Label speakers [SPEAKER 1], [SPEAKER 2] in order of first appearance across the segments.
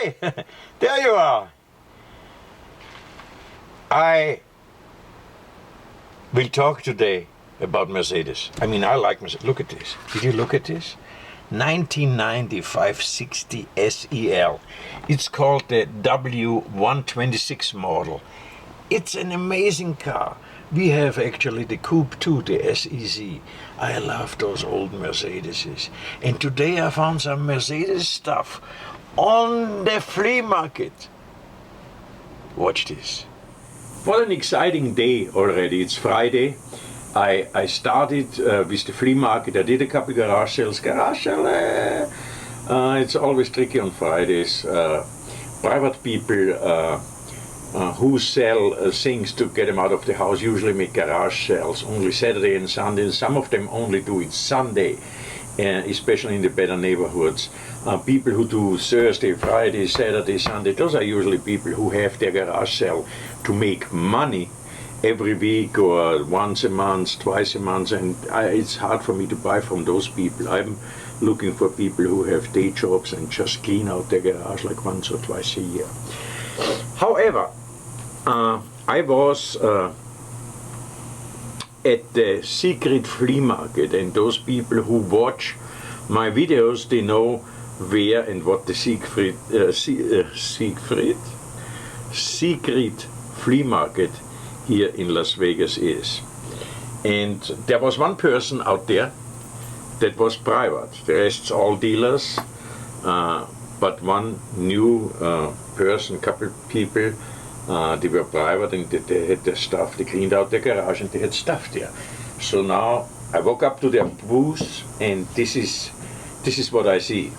[SPEAKER 1] Hi! There you are! I will talk today about Mercedes. I mean, I like Mercedes. Look at this. Did you look at this? 1990 560 SEL. It's called the W126 model. It's an amazing car. We have actually the Coupe 2, the SEZ. I love those old Mercedeses. And today I found some Mercedes stuff on the flea market. Watch this. What an exciting day already. It's Friday. I started with the flea market. I did a couple garage sales. It's always tricky on Fridays. Private people who sell things to get them out of the house usually make garage sales only Saturday and Sunday. Some of them only do it Sunday, especially in the better neighborhoods. People who do Thursday, Friday, Saturday, Sunday, those are usually people who have their garage sale to make money every week or once a month, twice a month, and it's hard for me to buy from those people. I'm looking for people who have day jobs and just clean out their garage like once or twice a year. However, I was at the secret flea market, and those people who watch my videos, they know where and what the secret flea market here in Las Vegas is. And there was one person out there that was private. The rest's all dealers, but one new person, couple people, they were private, and they had their stuff. They cleaned out their garage and they had stuff there. So now I walk up to their booth, and this is what I see.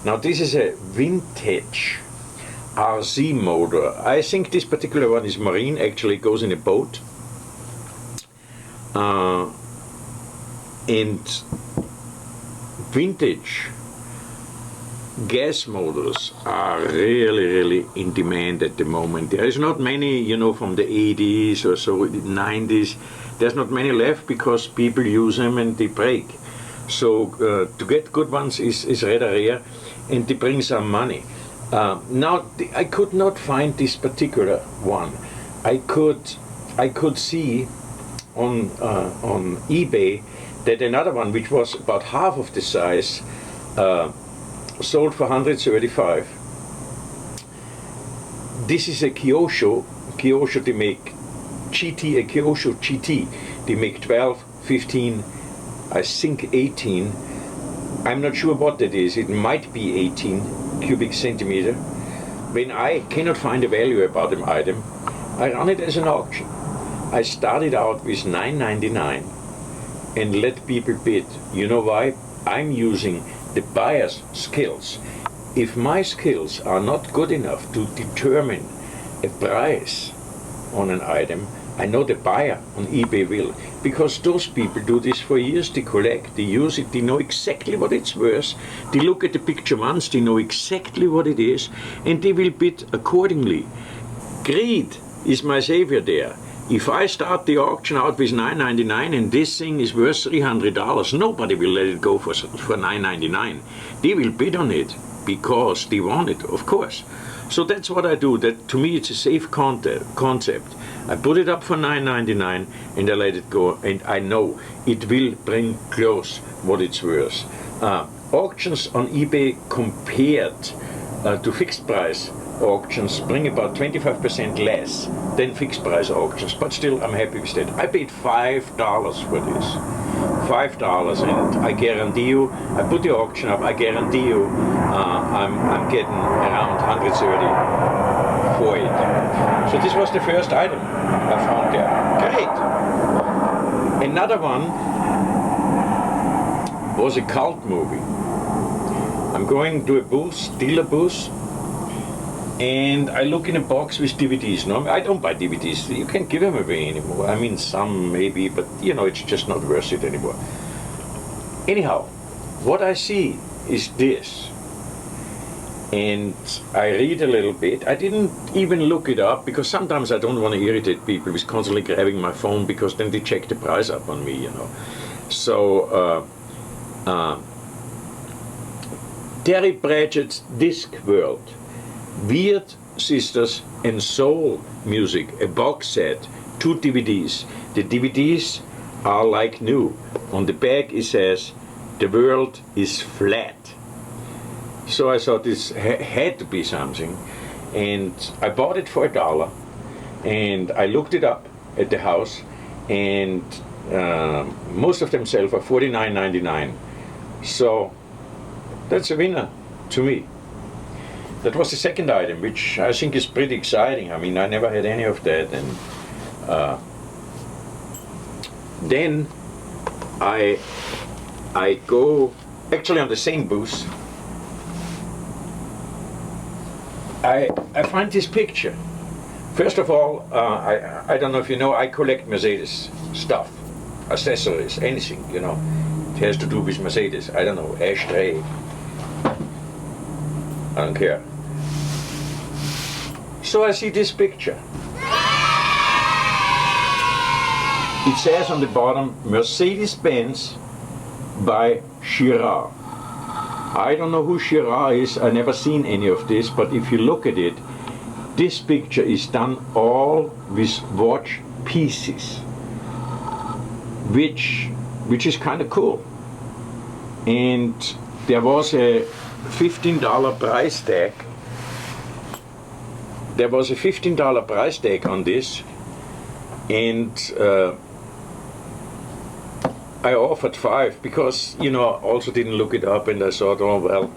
[SPEAKER 1] Now this is a vintage RC motor. I think this particular one is marine. Actually, it goes in a boat. And vintage gas motors are really in demand at the moment. There is not many, you know, from the 80s or so, 90s. There's not many left because people use them and they break. So to get good ones is rather rare, and they bring some money. Now I could not find this particular one. I could see on eBay that another one, which was about half of the size, sold for $135. This is a Kyosho. Kyosho, they make GT, a Kyosho GT. They make 12, 15, I think 18. I'm not sure what that is. It might be 18 cubic centimeter. When I cannot find a value about an item, I run it as an auction. I started out with $9.99 and let people bid. You know why? I'm using the buyer's skills. If my skills are not good enough to determine a price on an item, I know the buyer on eBay will, because those people do this for years. They collect, they use it, they know exactly what it's worth. They look at the picture once, they know exactly what it is, and they will bid accordingly. Greed is my savior there. If I start the auction out with $9.99 and this thing is worth $300, nobody will let it go for $9.99. They will bid on it because they want it, of course. So that's what I do. That, to me, it's a safe concept. I put it up for $9.99 and I let it go, and I know it will bring close what it's worth. Auctions on eBay compared to fixed price auctions bring about 25% less than fixed price auctions, but still I'm happy with that. I paid $5 for this. $5, and I guarantee you, I put the auction up, I guarantee you I'm getting around $130 for it. So this was the first item I found there. Great. Another one was a cult movie. I'm going to a booth, dealer booth, and I look in a box with DVDs. No, I don't buy DVDs. You can't give them away anymore. I mean, some maybe, but you know, it's just not worth it anymore. Anyhow, what I see is this. And I read a little bit. I didn't even look it up because sometimes I don't want to irritate people with constantly grabbing my phone, because then they check the price up on me, you know. So, Terry Pratchett's Discworld. Weird Sisters and Soul Music, a box set, 2 DVDs. The DVDs are like new. On the back it says, "The world is flat." So I thought this had to be something, and I bought it for $1, and I looked it up at the house, and most of them sell for $49.99. So that's a winner to me. That was the second item, which I think is pretty exciting. I mean, I never had any of that, and then I go actually on the same booth. I find this picture. First of all, I don't know if you know, I collect Mercedes stuff, accessories, anything, you know. It has to do with Mercedes. I don't know, ashtray. I don't care. So I see this picture. It says on the bottom, Mercedes-Benz by Girard. I don't know who Girard is, I never seen any of this, but if you look at it, this picture is done all with watch pieces, which is kind of cool. And there was a $15 price tag. There was a $15 price tag on this, and I offered $5 because, you know, I also didn't look it up, and I thought, oh well,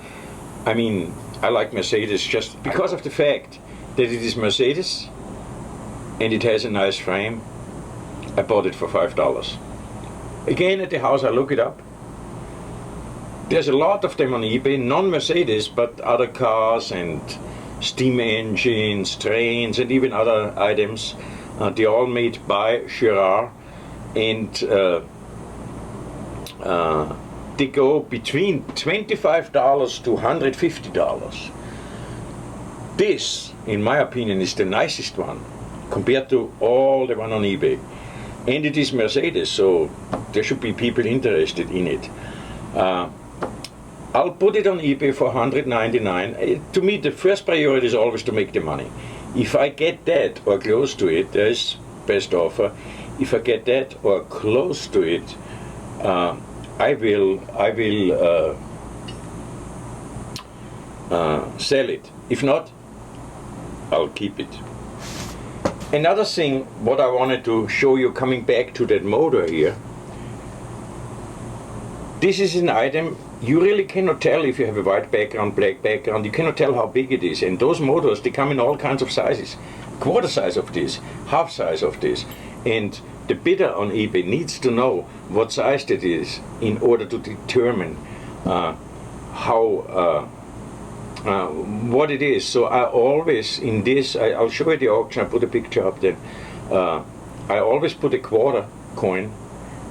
[SPEAKER 1] I mean, I like Mercedes just because of the fact that it is Mercedes and it has a nice frame. I bought it for $5. Again, at the house I look it up. There's a lot of them on eBay, non-Mercedes, but other cars and steam engines, trains, and even other items. They're all made by Girard, and they go between $25 to $150. This, in my opinion, is the nicest one compared to all the one on eBay. And it is Mercedes, so there should be people interested in it. I'll put it on eBay for $199. To me, the first priority is always to make the money. If I get that or close to it, there's best offer. If I get that or close to it, I will sell it. If not, I'll keep it. Another thing, what I wanted to show you, coming back to that motor here, this is an item you really cannot tell if you have a white background, black background. You cannot tell how big it is, and those motors, they come in all kinds of sizes. Quarter size of this, half size of this, and the bidder on eBay needs to know what size that is in order to determine what it is. So I always, in this, I'll show you the auction, I put a picture up there. I always put a quarter coin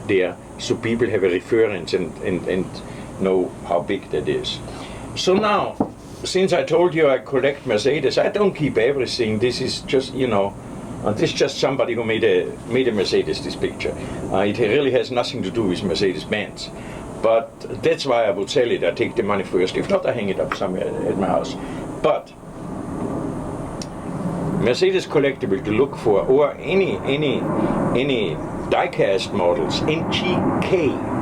[SPEAKER 1] there so people have a reference and know how big that is. So now, since I told you I collect Mercedes, I don't keep everything. This is just, you know, this is just somebody who made a Mercedes, this picture. It really has nothing to do with Mercedes-Benz. But that's why I would sell it. I take the money first. If not, I hang it up somewhere at my house. But Mercedes collectible to look for, or any Diecast Models, NGK.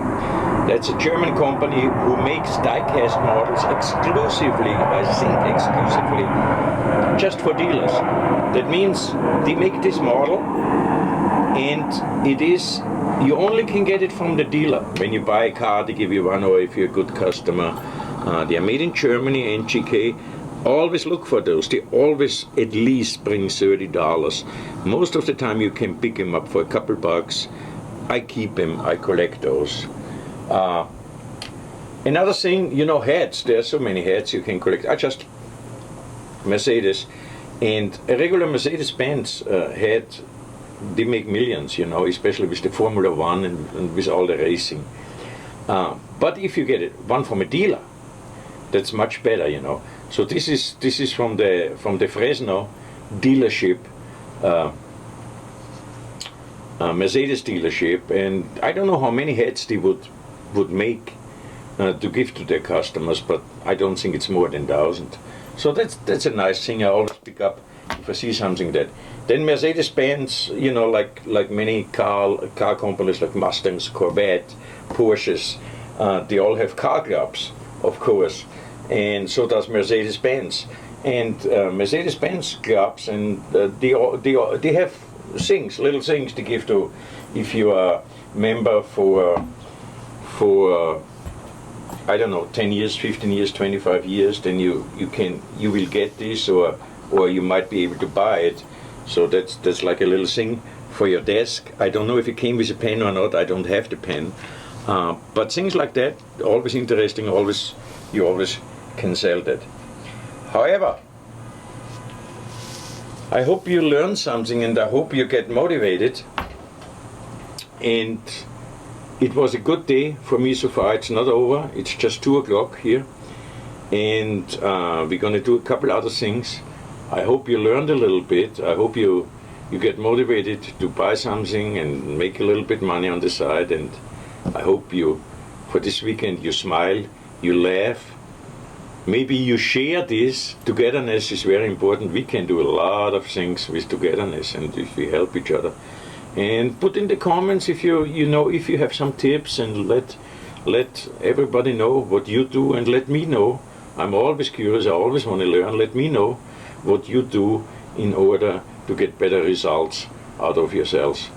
[SPEAKER 1] That's a German company who makes diecast models exclusively, I think exclusively, just for dealers. That means they make this model, and it is, you only can get it from the dealer. When you buy a car, they give you one, or if you're a good customer. They are made in Germany, NGK. Always look for those. They always at least bring $30. Most of the time you can pick them up for a couple bucks. I keep them, I collect those. Another thing, you know, hats. There are so many hats you can collect. I just Mercedes, and a regular Mercedes-Benz hat, they make millions, you know, especially with the Formula One and with all the racing. But if you get one from a dealer, that's much better, you know. So this is from the Fresno dealership, Mercedes dealership, and I don't know how many hats they would make to give to their customers, but I don't think it's more than 1,000. So that's a nice thing I always pick up if I see something that. Then Mercedes-Benz, you know, like many car companies like Mustangs, Corvette, Porsches, they all have car clubs, of course, and so does Mercedes-Benz. And Mercedes-Benz clubs, and they have things, little things to give to, if you are member for I don't know, 10 years, 15 years, 25 years, then you will get this, or you might be able to buy it. So that's like a little thing for your desk. I don't know if it came with a pen or not. I don't have the pen, but things like that, always interesting. You always can sell that. However, I hope you learn something, and I hope you get motivated. And it was a good day for me so far. It's not over. It's just 2 o'clock here, and we're gonna do a couple other things. I hope you learned a little bit. I hope you get motivated to buy something and make a little bit money on the side. And I hope for this weekend, you smile, you laugh. Maybe you share this. Togetherness is very important. We can do a lot of things with togetherness, and if we help each other. And put in the comments if if you have some tips, and let everybody know what you do, and let me know. I'm always curious. I always want to learn. Let me know what you do in order to get better results out of yourselves.